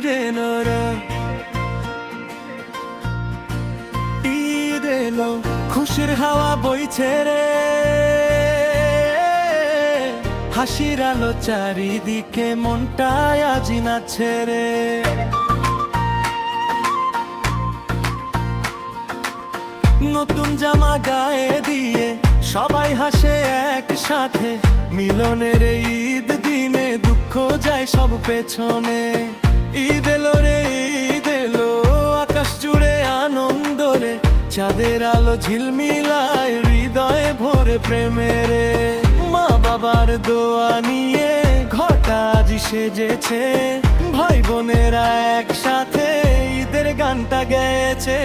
ঈদ এলো, খুশির হাওয়া বইছে রে, হাসির আলো চারিদিকে, মনটায় আজি নাচছে রে। নতুন জামা গায়ে দিয়ে সবাই হাসে একসাথে, মিলনের এই ঈদ দিনে দুঃখ যায় সব পেছনে। ঈদ এলো রে, ঈদ এলো, আকাশ জুড়ে আনন্দ রে, চাঁদের আলো ঝিলমিলায়, হৃদয়ে ভরে প্রেমের। মা বাবার দোয়া নিয়ে ঘরটা আজ সেজেছে, ভাই বোনেরা একসাথে ঈদের গানটা গেয়েছে।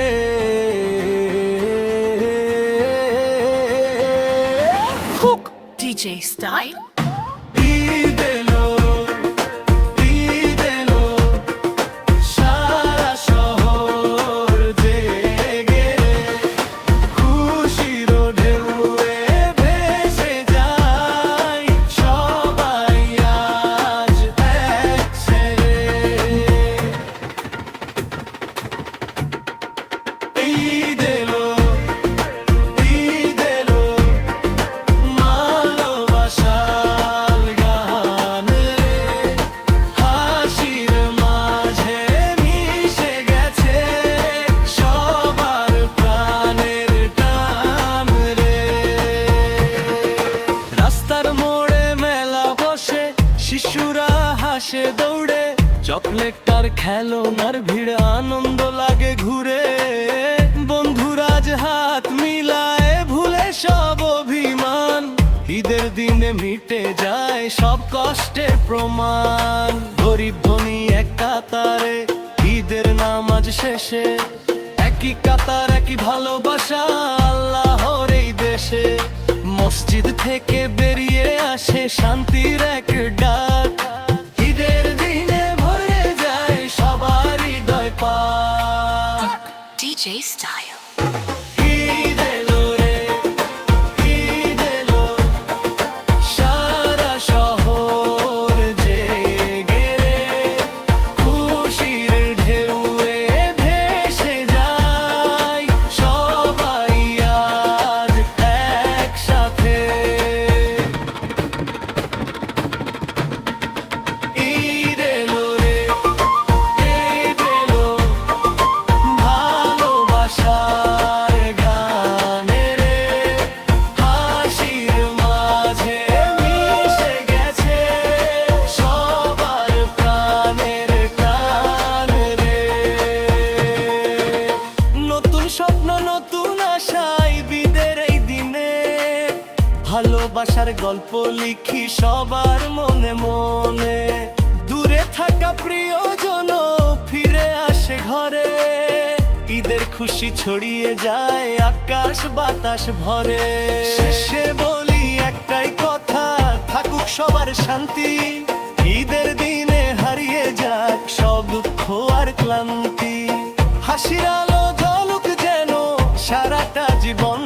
DJ Style. ঈদ এলো, ঈদ এলো, সারা শহর জেগে খুশির ঢেউয়ে ভেসে যায়, সবাই আজ এক ছেড়ে। ঈদ এলো, ঈদ এলো, ভালোবাসার গান রে, হাসির মাঝে মিশে গেছে সবার প্রাণের টান রে। রাস্তার মোড়ে মেলা বসে, শিশুরা হাসে দৌড়ে, চকলেটটার খেলনার ভিড়, আনন্দ লাগে ঘুরে। বন্ধুরা আজ হাত মিলায়, ভুলে সব অভিমান, ঈদের দিনে মিটে যায় সব কষ্টের প্রমাণ। গরিব ধনী এক কাতারে, ঈদের নামাজ শেষে, একই কাতার একই ভালোবাসা আল্লাহর এই দেশে। মসজিদ থেকে বেরিয়ে আসে শান্তির এক ডাক, ঈদের দিনে ভরে যায় সবার হৃদয় পাক। DJ Style. ঈদ এলো রে, ঈদ এলো, সারা শহর জেগে রে, খুশির ঢেউয়ে ভেসে যায়, সবাই আজ একসাথে। ঈদ এলো রে, ঈদ এলো, ভালোবাসার গানে রে, হাসির মাঝে মিশে গেছে সবার প্রাণের টান রে। নতুন স্বপ্ন নতুন আশায় বিদের এই দিনে, ভালোবাসার গল্প লিখি সবার মনে মনে। দূরে থাকা প্রিয়জন ফিরে আসে ঘরে, ঈদের খুশি ছড়িয়ে যায় আকাশ বাতাস ভরে। শেষে বলি একটাই কথা, থাকুক সবার শান্তি, ঈদের দিনে হারিয়ে যাক সব দুঃখ আর ক্লান্তি। হাসির আলো ঝলক যেন সারাটা জীবন